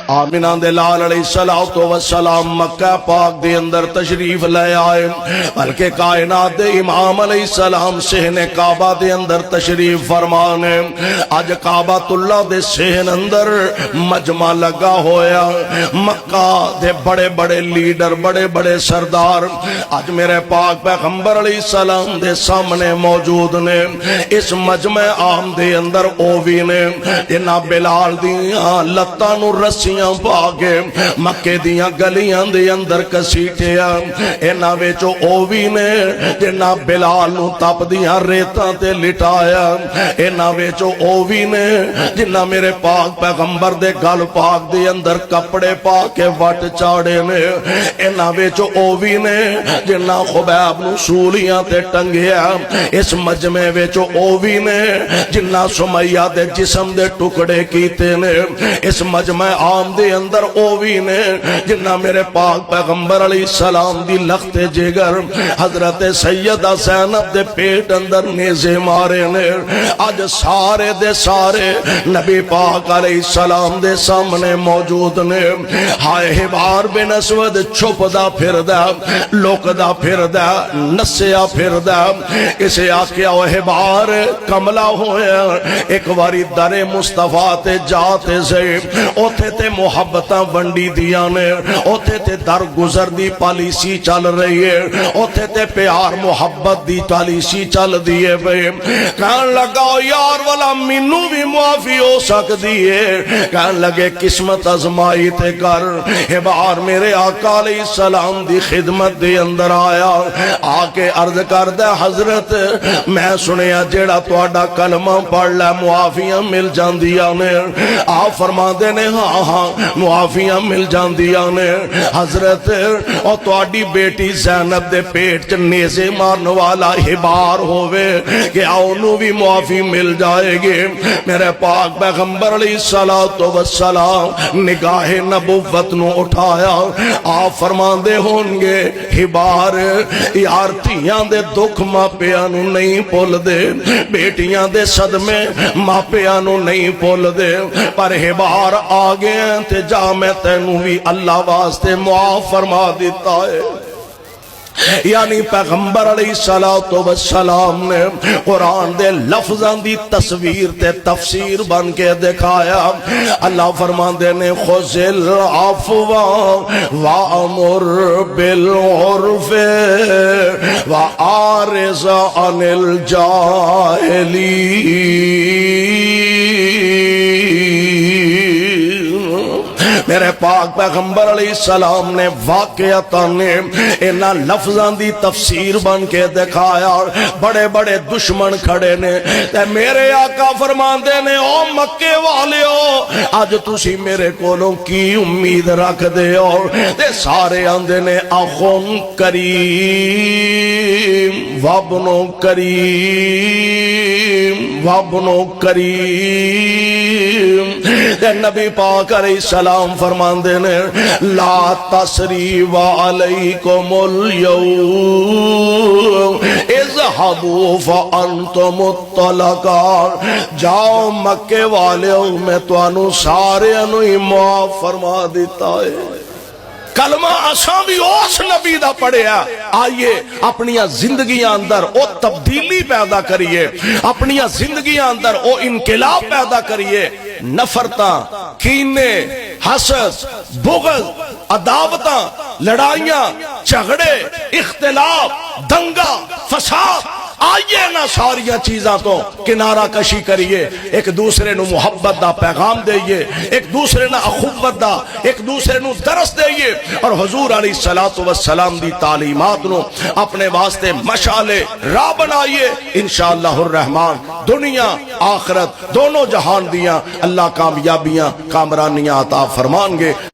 آمینہ دے لال علیہ السلام مکہ پاک دے اندر تشریف لے آئے، بلکہ کائنات دے امام علیہ السلام سہن کعبہ دے اندر تشریف فرمانے۔ آج کعبۃ اللہ دے سہن اندر مجمع لگا ہویا، مکہ دے بڑے بڑے لیڈر، بڑے بڑے سردار آج میرے پاک پیغمبر علیہ السلام دے سامنے موجود نے۔ اس مجمع عام دے اندر اووی نے جنہ بلال دیاں لتاں نو رسیاں پاگے مکے دیاں گلیاں دے اندر کسیٹیا، اینا ویچو اووی نے جنہ بلال نو تپ دیاں ریتاں تے لٹایا، اینا ویچو اووی نے جنہ میرے پاک پیغمبر دے گل پاک دے اندر کپڑے پاکے وٹ چاڑے نے، اینا ویچو اووی نے جنہ خبیب نو سولیاں تے ٹنگیا، اس مجمع ویچو اووی نے جنہ سمیہ دے جسم دے ٹکڑے کیتے نے، اس مجمع عام دے اندر اووی نے جنہ میرے پاک پیغمبر علیہ السلام دی لخت جگر حضرت سیدہ زینب دے پیٹ اندر نیزے مارے نے۔ آج سارے دے سارے نبی پاک علیہ السلام دے سامنے موجود نے۔ ہائے حبار بن اسود چھپ دا پھر دا، لوک دا پھر دا، نسیا پھر دا، اسے آکیا وہ حبار کملا ہویا ایک واری در مصطفیٰ تے جاتے سے اوتھے تے محبتاں ونڈی دیا نے، اوتھے تے در گزر دی پالیسی چل رہی ہے، اوتھے تے پیار محبت دی پالیسی چل دیئے بے، کہن لگا یار والا منو بھی معافی ہو سکتی ہے، کہن لگے قسمت ازمائی تے کر۔ حبار میرے آقا علیہ السلام دی خدمت دے اندر آیا، آکے عرض کردہ حضرت میں سنیا جیڑا توڑا کلمہ پڑھ لے معافیاں مل جان دیا نے۔ آپ فرما دے نے ہاں معافیاں مل جان دیا نے حضرت، اور توڑی بیٹی زینب دے پیٹ چ نیزے مارن والا حبار ہوئے کہ آنو بھی معافی مل جائے گی۔ میرے پاک پیغمبر علیہ السلام نگاہ نبوت نو اٹھایا، آپ فرما دے ہونگے حبار یار تیاں دے دکھ ماپیاں نو نہیں پول دے، بیٹیاں دے صدمے ماپیاں نو نہیں پول دے، پر حبار آگے تے جا میں تینوں بھی اللہ واسطے معاف فرما دیتا ہے۔ یعنی پیغمبر علیہ السلام نے قرآن دے لفظاں دی تصویر تے تفسیر بن کے دکھایا۔ اللہ فرماندے نے خذ العفو وامر بالعرف واعرض عن الجاہلین۔ میرے پاک پیغمبر علیہ السلام نے واقعتاً انہا لفظاں دی تفسیر بن کے دکھایا، بڑے بڑے دشمن کھڑے نے تے میرے آقا فرماندے نے او مکے والے ہو آج تسی میرے کولوں کی امید رکھ دے ہو، تے سارے آندے نے اخون کریم وابنو کریم وابنو کریم۔ تے نبی پاک علیہ السلام فرماندے نے لا تسریب علیکم اليوم اذهبوا فانتم الطلقاء، جاؤ مکے والے ہو میں توانو سارے انہی معاف فرما دیتا ہے۔ کلمہ آسان بھی اس نبی دا پڑھیا، آئیے اپنیاں زندگیاں اندر او تبدیلی پیدا کریے، اپنیاں زندگیاں اندر او انقلاب پیدا کریے۔ نفرتاں، کینے، حسد، بغض، عداوتاں، لڑائیاں، جھگڑے، اختلاف، دنگا، فساد، آئیے نہ ساریاں چیزاں تو کنارہ کشی کریے، ایک دوسرے نو محبت دا پیغام دئیے، ایک دوسرے نو اخوت دا، ایک دوسرے نو درس دئیے، اور حضور علیہ السلام دی تعلیمات نو اپنے واسطے مشعل راہ بنائیے۔ انشاءاللہ الرحمن دنیا آخرت دونوں جہان دیاں اللہ کامیابیاں کامرانیاں عطا فرمائیں گے۔